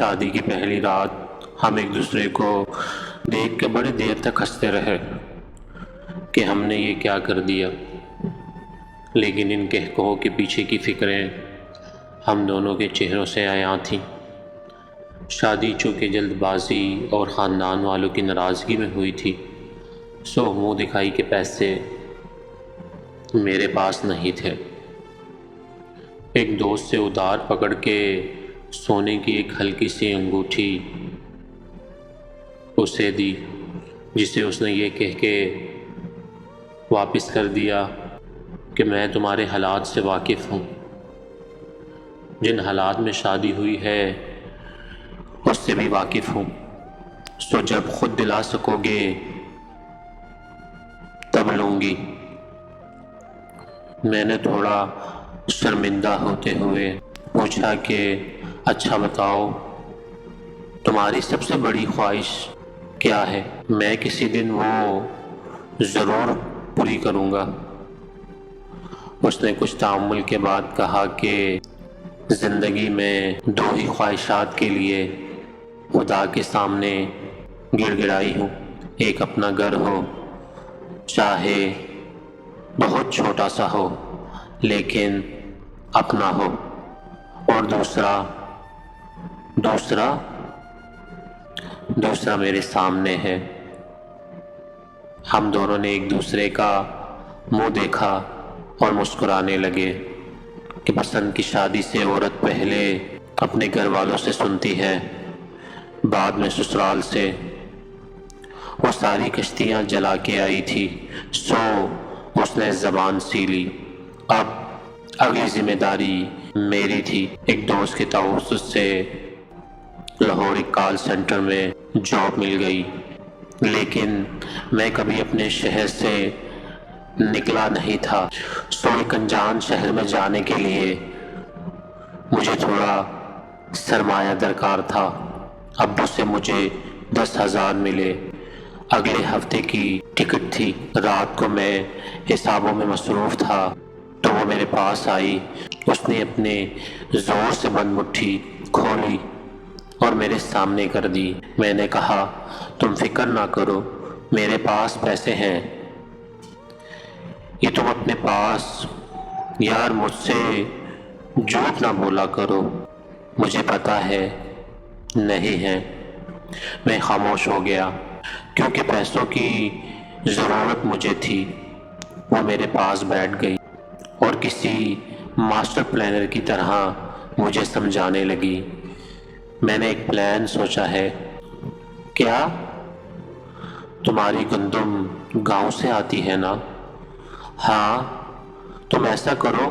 شادی کی پہلی رات ہم ایک دوسرے کو دیکھ کے بڑی دیر تک ہنستے رہے کہ ہم نے یہ کیا کر دیا، لیکن ان کہکہوں کے پیچھے کی فکریں ہم دونوں کے چہروں سے عیاں تھیں۔ شادی چونکہ جلد بازی اور خاندان والوں کی ناراضگی میں ہوئی تھی، سو منہ دکھائی کے پیسے میرے پاس نہیں تھے۔ ایک دوست سے ادھار پکڑ کے سونے کی ایک ہلکی سی انگوٹھی اسے دی، جسے اس نے یہ کہہ کے واپس کر دیا کہ میں تمہارے حالات سے واقف ہوں، جن حالات میں شادی ہوئی ہے اس سے بھی واقف ہوں، سو جب خود دلا سکو گے تب لوں گی۔ میں نے تھوڑا شرمندہ ہوتے ہوئے پوچھا کہ اچھا بتاؤ، تمہاری سب سے بڑی خواہش کیا ہے؟ میں کسی دن وہ ضرور پوری کروں گا۔ اس نے کچھ تأمل کے بعد کہا کہ زندگی میں دو ہی خواہشات کے لیے خدا کے سامنے گڑ گڑائی ہوں، ایک اپنا گھر ہو، چاہے بہت چھوٹا سا ہو لیکن اپنا ہو، اور دوسرا میرے سامنے ہے۔ ہم دونوں نے ایک دوسرے کا منہ دیکھا اور مسکرانے لگے کہ پسند کی شادی سے عورت پہلے اپنے گھر والوں سے سنتی ہے، بعد میں سسرال سے۔ وہ ساری کشتیاں جلا کے آئی تھی، سو اس نے زبان سی لی۔ اب اگلی ذمہ داری میری تھی۔ ایک دوست کے توسط سے لاہور ایک کال سینٹر میں جاب مل گئی، لیکن میں کبھی اپنے شہر سے نکلا نہیں تھا، سو ایک انجان شہر میں جانے کے لیے مجھے تھوڑا سرمایہ درکار تھا۔ ابو سے مجھے 10,000 ملے، اگلے ہفتے کی ٹکٹ تھی۔ رات کو میں حسابوں میں مصروف تھا تو وہ میرے پاس آئی۔ اس نے اپنے زور سے بند مٹھی کھولی اور میرے سامنے کر دی۔ میں نے کہا تم فکر نہ کرو، میرے پاس پیسے ہیں۔ یہ تم اپنے پاس، یار مجھ سے جھوٹ نہ بولا کرو، مجھے پتا ہے نہیں ہے۔ میں خاموش ہو گیا کیونکہ پیسوں کی ضرورت مجھے تھی۔ وہ میرے پاس بیٹھ گئی اور کسی ماسٹر پلانر کی طرح مجھے سمجھانے لگی۔ میں نے ایک پلان سوچا ہے۔ کیا؟ تمہاری گندم گاؤں سے آتی ہے نا؟ ہاں، تم ایسا کرو،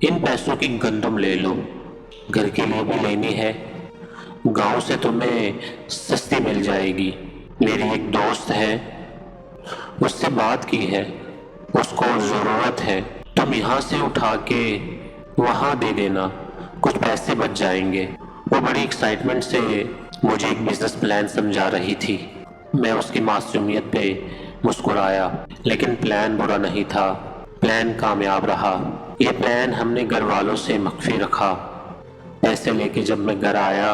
ان پیسوں کی گندم لے لو، گھر کے لیے بھی لینی ہے، گاؤں سے تمہیں سستی مل جائے گی۔ میری ایک دوست ہے، اس سے بات کی ہے، اس کو ضرورت ہے، تم یہاں سے اٹھا کے وہاں دے دینا، کچھ پیسے بچ جائیں گے۔ وہ بڑی ایکسائٹمنٹ سے مجھے ایک بزنس پلان سمجھا رہی تھی۔ میں اس کی معصومیت پہ مسکرایا، لیکن پلان برا نہیں تھا، پلان کامیاب رہا۔ یہ پلان ہم نے گھر والوں سے مخفی رکھا۔ پیسے لے کے جب میں گھر آیا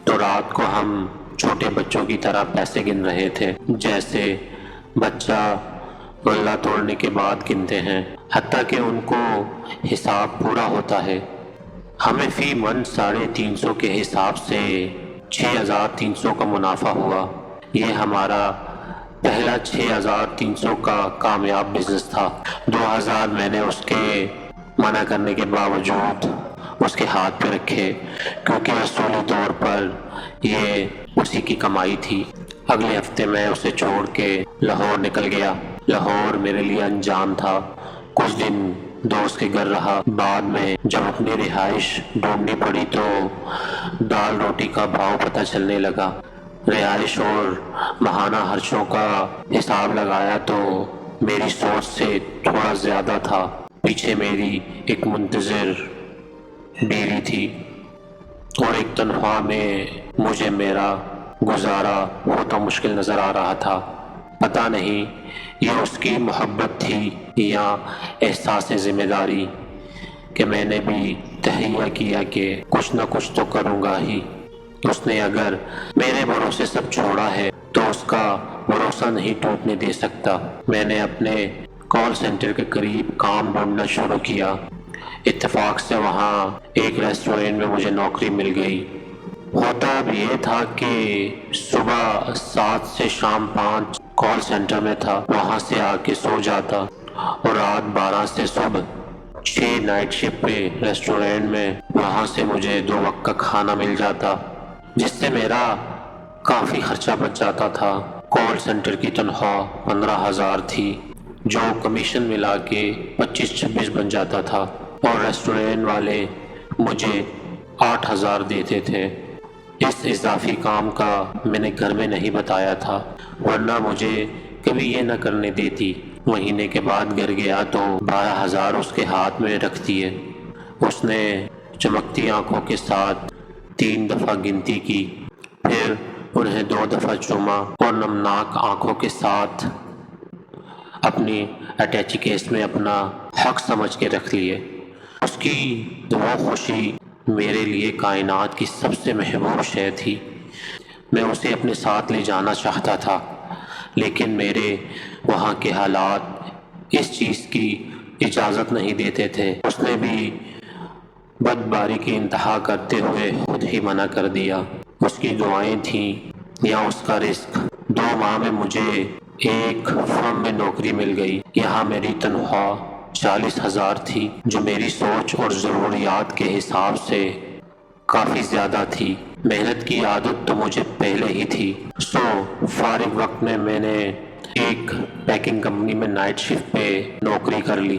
تو رات کو ہم چھوٹے بچوں کی طرح پیسے گن رہے تھے، جیسے بچہ غلہ توڑنے کے بعد گنتے ہیں، حتیٰ کہ ان کو حساب پورا ہوتا ہے۔ ہمیں فی من 350 کے حساب سے 6,300 کا منافع ہوا۔ یہ ہمارا پہلا 6,300 کا کامیاب بزنس تھا۔ 2,000 میں نے اس کے منع کرنے کے باوجود اس کے ہاتھ پہ رکھے، کیونکہ اصولی طور پر یہ اسی کی کمائی تھی۔ اگلے ہفتے میں اسے چھوڑ کے لاہور نکل گیا۔ لاہور میرے لیے انجان تھا۔ کچھ دن دوست کے گھر رہا، بعد میں جب اپنی رہائش ڈھونڈنی پڑی تو دال روٹی کا بھاؤ پتہ چلنے لگا۔ رہائش اور ماہانہ خرچوں کا حساب لگایا تو میری سوچ سے تھوڑا زیادہ تھا۔ پیچھے میری ایک منتظر بیوی تھی اور ایک تنخواہ میں مجھے میرا گزارا ہوتا مشکل نظر آ رہا تھا۔ پتہ نہیں یہ اس کی محبت تھی یا احساس ذمہ داری کہ میں نے بھی تہیہ کیا کہ کچھ نہ کچھ تو کروں گا ہی۔ اس نے اگر میرے بھروسے سب چھوڑا ہے تو اس کا بھروسہ نہیں ٹوٹنے دے سکتا۔ میں نے اپنے کال سینٹر کے قریب کام ڈھونڈنا شروع کیا۔ اتفاق سے وہاں ایک ریسٹورینٹ میں مجھے نوکری مل گئی۔ ہوتا اب یہ تھا کہ صبح 7 سے شام 5 کال سینٹر میں تھا، وہاں سے آ کے سو جاتا، اور رات 12 سے صبح 6 نائٹ شفٹ پہ ریسٹورینٹ میں، وہاں سے مجھے 2 وقت کا کھانا مل جاتا، جس سے میرا کافی خرچہ بچ جاتا تھا۔ کال سینٹر کی تنخواہ 15,000 تھی، جو کمیشن ملا کے 25-26 بن جاتا تھا، اور ریسٹورینٹ والے مجھے 8,000 دیتے تھے۔ اس اضافی کام کا میں نے گھر میں نہیں بتایا تھا، ورنہ مجھے کبھی یہ نہ کرنے دیتی۔ مہینے کے بعد گھر گیا تو 12,000 اس کے ہاتھ میں رکھ دیے۔ اس نے چمکتی آنکھوں کے ساتھ 3 دفعہ گنتی کی، پھر انہیں 2 دفعہ چوما، اور نمناک آنکھوں کے ساتھ اپنی اٹیچی کیس میں اپنا حق سمجھ کے رکھ لیے۔ اس کی وہ خوشی میرے لیے کائنات کی سب سے محبوب شے تھی۔ میں اسے اپنے ساتھ لے جانا چاہتا تھا، لیکن میرے وہاں کے حالات اس چیز کی اجازت نہیں دیتے تھے۔ اس نے بھی بدباری کی انتہا کرتے ہوئے خود ہی منع کر دیا۔ اس کی دعائیں تھیں یا اس کا رزق۔ 2 ماہ میں مجھے ایک فرم میں نوکری مل گئی۔ یہاں میری تنخواہ 40,000 تھی، جو میری سوچ اور ضروریات کے حساب سے کافی زیادہ تھی۔ محنت کی عادت تو مجھے پہلے ہی تھی، سو فارغ وقت میں میں نے ایک پیکنگ کمپنی میں نائٹ شفٹ پہ نوکری کر لی۔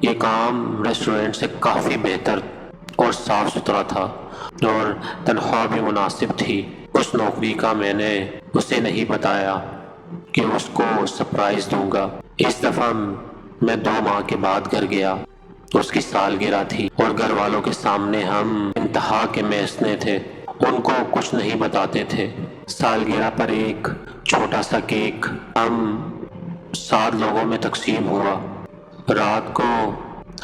یہ کام ریسٹورینٹ سے کافی بہتر اور صاف ستھرا تھا، اور تنخواہ بھی مناسب تھی۔ اس نوکری کا میں نے اسے نہیں بتایا کہ اس کو سرپرائز دوں گا۔ اس دفعہ میں 2 ماہ کے بعد گھر گیا۔ اس کی سالگرہ تھی، اور گھر والوں کے سامنے ہم انتہا کے میسنے تھے، ان کو کچھ نہیں بتاتے تھے۔ سالگرہ پر ایک چھوٹا سا کیک ہم 7 لوگوں میں تقسیم ہوا۔ رات کو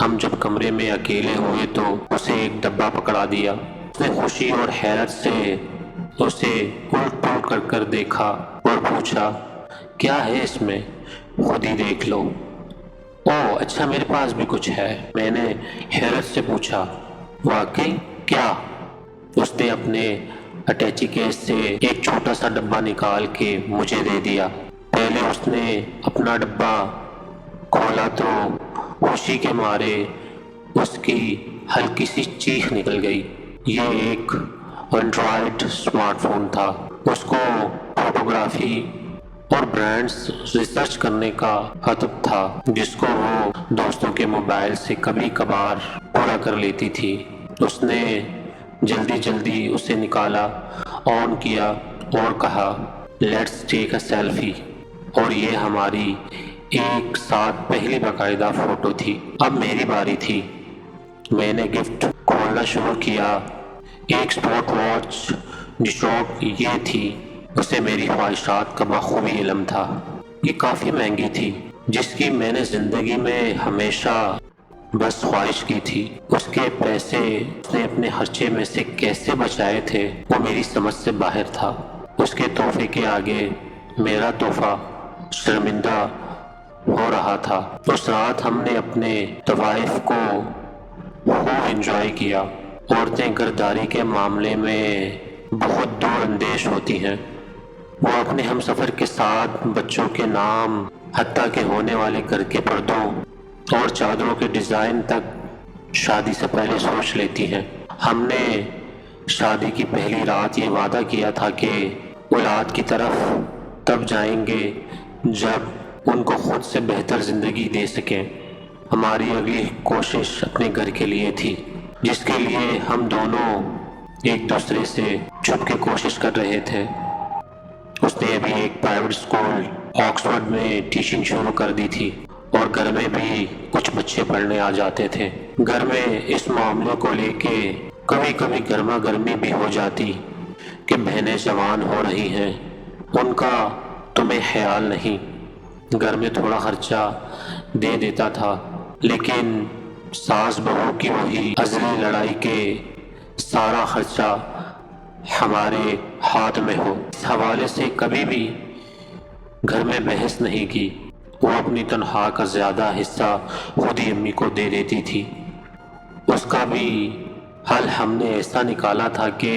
ہم جب کمرے میں اکیلے ہوئے تو اسے ایک ڈبہ پکڑا دیا۔ اس نے خوشی اور حیرت سے اسے الٹ پلٹ کر دیکھا اور پوچھا، کیا ہے اس میں؟ خود ہی دیکھ لو۔ اوہ اچھا، میرے پاس بھی کچھ ہے، میں نے حیرت سے پوچھا۔ واقعی؟ کیا؟ اس نے اپنے اٹیچی کیس سے ایک چھوٹا سا ڈبہ نکال کے مجھے دے دیا۔ پہلے اس نے اپنا ڈبہ کھولا تو خوشی کے مارے اس کی ہلکی سی چیخ نکل گئی۔ یہ ایک اینڈرائڈ اسمارٹ فون تھا۔ اس کو فوٹوگرافی اور برانڈز ریسرچ کرنے کا عادت تھا، جس کو وہ دوستوں کے موبائل سے کبھی کبھار پورا کر لیتی تھی۔ اس نے جلدی اسے نکالا، آن کیا اور کہا، لیٹس ٹیک اے سیلفی۔ اور یہ ہماری ایک ساتھ پہلی باقاعدہ فوٹو تھی۔ اب میری باری تھی۔ میں نے گفٹ کھولنا شروع کیا۔ ایک اسپورٹ واچ، جو شوق یہ تھی، اسے میری خواہشات کا بخوبی علم تھا۔ یہ کافی مہنگی تھی، جس کی میں نے زندگی میں ہمیشہ بس خواہش کی تھی۔ اس کے پیسے اس نے اپنے خرچے میں سے کیسے بچائے تھے، وہ میری سمجھ سے باہر تھا۔ اس کے تحفے کے آگے میرا تحفہ شرمندہ ہو رہا تھا۔ اس رات ہم نے اپنے طوائف کو خوب انجوائے کیا۔ عورتیں گھرداری کے معاملے میں بہت دور اندیش ہوتی ہیں۔ وہ اپنے ہم سفر کے ساتھ بچوں کے نام، حتیٰ کہ ہونے والے گھر کے پردوں اور چادروں کے ڈیزائن تک شادی سے پہلے سوچ لیتی ہیں۔ ہم نے شادی کی پہلی رات یہ وعدہ کیا تھا کہ اولاد کی طرف تب جائیں گے جب ان کو خود سے بہتر زندگی دے سکیں۔ ہماری اگلی کوشش اپنے گھر کے لیے تھی، جس کے لیے ہم دونوں ایک دوسرے سے چھپ کے کوشش کر رہے تھے۔ اس نے ابھی ایک پرائیویٹ اسکول آکسفورڈ میں ٹیچنگ شروع کر دی تھی، اور گھر میں بھی کچھ بچے پڑھنے آ جاتے تھے۔ گھر میں اس معاملے کو لے کے کبھی کبھی گرما گرمی بھی ہو جاتی کہ بہنیں جوان ہو رہی ہیں، ان کا تمہیں خیال نہیں۔ گھر میں تھوڑا خرچہ دے دیتا تھا، لیکن ساس بہو کی وہی ازلی لڑائی کے سارا خرچہ ہمارے ہاتھ میں ہو، اس حوالے سے کبھی بھی گھر میں بحث نہیں کی۔ وہ اپنی تنخواہ کا زیادہ حصہ خود ہی امی کو دے دیتی تھی۔ اس کا بھی حل ہم نے ایسا نکالا تھا کہ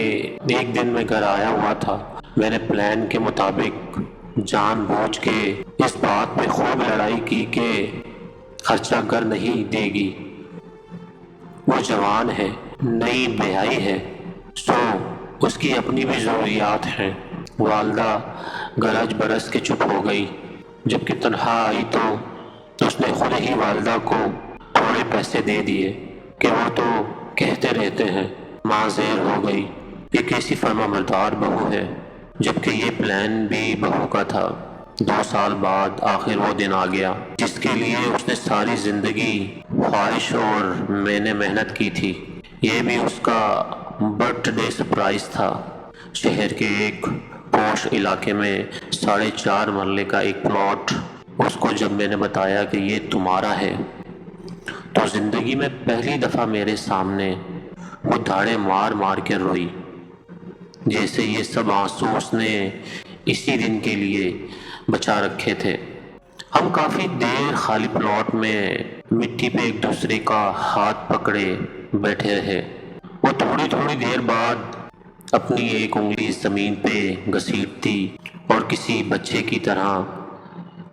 ایک دن میں گھر آیا ہوا تھا، میں نے پلان کے مطابق جان بوجھ کے اس بات پہ خوب لڑائی کی کہ خرچہ گھر نہیں دے گی، وہ جوان ہے، نئی بیائی ہے، سو اس کی اپنی بھی ضروریات ہیں۔ والدہ گرج برس کے چپ ہو گئی۔ جب کہ تنخواہ آئی تو اس نے خود ہی والدہ کو تھوڑے پیسے دے دیے کہ وہ تو کہتے رہتے ہیں۔ ماں زیر ہو گئی، یہ کیسی فرما بردار بہو ہے، جبکہ یہ پلان بھی بہو کا تھا۔ 2 سال بعد آخر وہ دن آ گیا جس کے لیے اس نے ساری زندگی خواہش اور میں نے محنت کی تھی۔ یہ بھی اس کا برتھ ڈے سرپرائز تھا۔ شہر کے ایک پوش علاقے میں 4.5 مرلے کا ایک پلاٹ۔ اس کو جب میں نے بتایا کہ یہ تمہارا ہے تو زندگی میں پہلی دفعہ میرے سامنے وہ دھاڑے مار مار کے روئی، جیسے یہ سب آنسو اس نے اسی دن کے لیے بچا رکھے تھے۔ ہم کافی دیر خالی پلاٹ میں مٹی پہ ایک دوسرے کا ہاتھ پکڑے بیٹھے رہے۔ وہ تھوڑی تھوڑی دیر بعد اپنی ایک انگلی زمین پہ گھسیٹتی اور کسی بچے کی طرح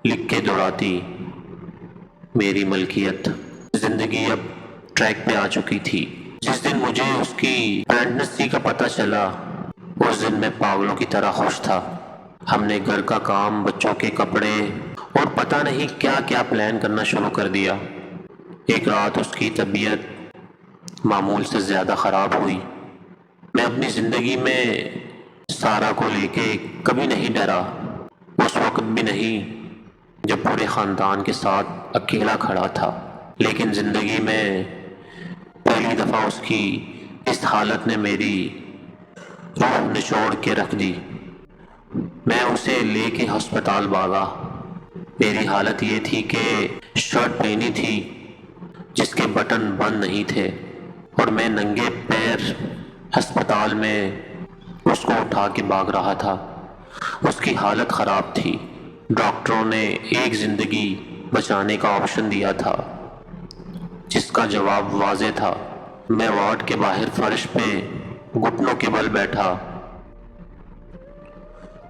لکھ کے دوڑاتی، میری ملکیت۔ زندگی اب ٹریک پہ آ چکی تھی۔ جس دن مجھے اس کی پریگننسی کا پتہ چلا اس دن میں پاگلوں کی طرح خوش تھا۔ ہم نے گھر کا کام، بچوں کے کپڑے اور پتہ نہیں کیا کیا پلان کرنا شروع کر دیا۔ ایک رات اس کی طبیعت معمول سے زیادہ خراب ہوئی۔ میں اپنی زندگی میں سارا کو لے کے کبھی نہیں ڈرا، اس وقت بھی نہیں جب پورے خاندان کے ساتھ اکیلا کھڑا تھا، لیکن زندگی میں پہلی دفعہ اس کی اس حالت نے میری روح نچوڑ کے رکھ دی۔ میں اسے لے کے ہسپتال بھاگا۔ میری حالت یہ تھی کہ شرٹ پہنی تھی جس کے بٹن بند نہیں تھے اور میں ننگے پیر ہسپتال میں اس کو اٹھا کے بھاگ رہا تھا۔ اس کی حالت خراب تھی۔ ڈاکٹروں نے ایک زندگی بچانے کا آپشن دیا تھا جس کا جواب واضح تھا۔ میں وارڈ کے باہر فرش پہ گھٹنوں کے بل بیٹھا،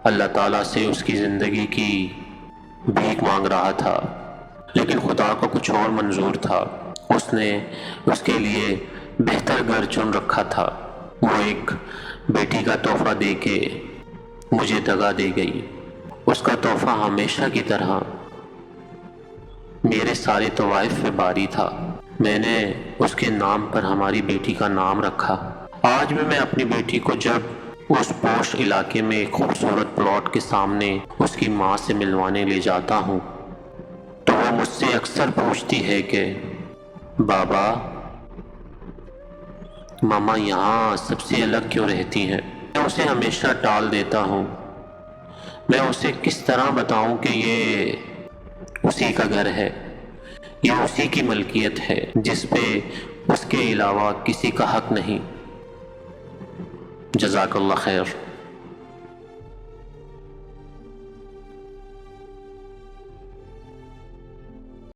اللہ تعالیٰ سے اس کی زندگی کی بھیک مانگ رہا تھا، لیکن خدا کو کچھ اور منظور تھا۔ اس نے اس کے لیے بہتر گھر چن رکھا تھا۔ وہ ایک بیٹی کا تحفہ دے کے مجھے دگا دے گئی۔ اس کا تحفہ ہمیشہ کی طرح میرے سارے طوائف پہ باری تھا۔ میں نے اس کے نام پر ہماری بیٹی کا نام رکھا۔ آج بھی میں اپنی بیٹی کو جب اس پوش علاقے میں ایک خوبصورت پلاٹ کے سامنے اس کی ماں سے ملوانے لے جاتا ہوں تو وہ مجھ سے اکثر پوچھتی ہے کہ بابا، ماما یہاں سب سے الگ کیوں رہتی ہیں؟ میں اسے ہمیشہ ٹال دیتا ہوں۔ میں اسے کس طرح بتاؤں کہ یہ اسی کا گھر ہے، یہ اسی کی ملکیت ہے جس پہ اس کے علاوہ کسی کا حق نہیں۔ جزاک اللہ خیر۔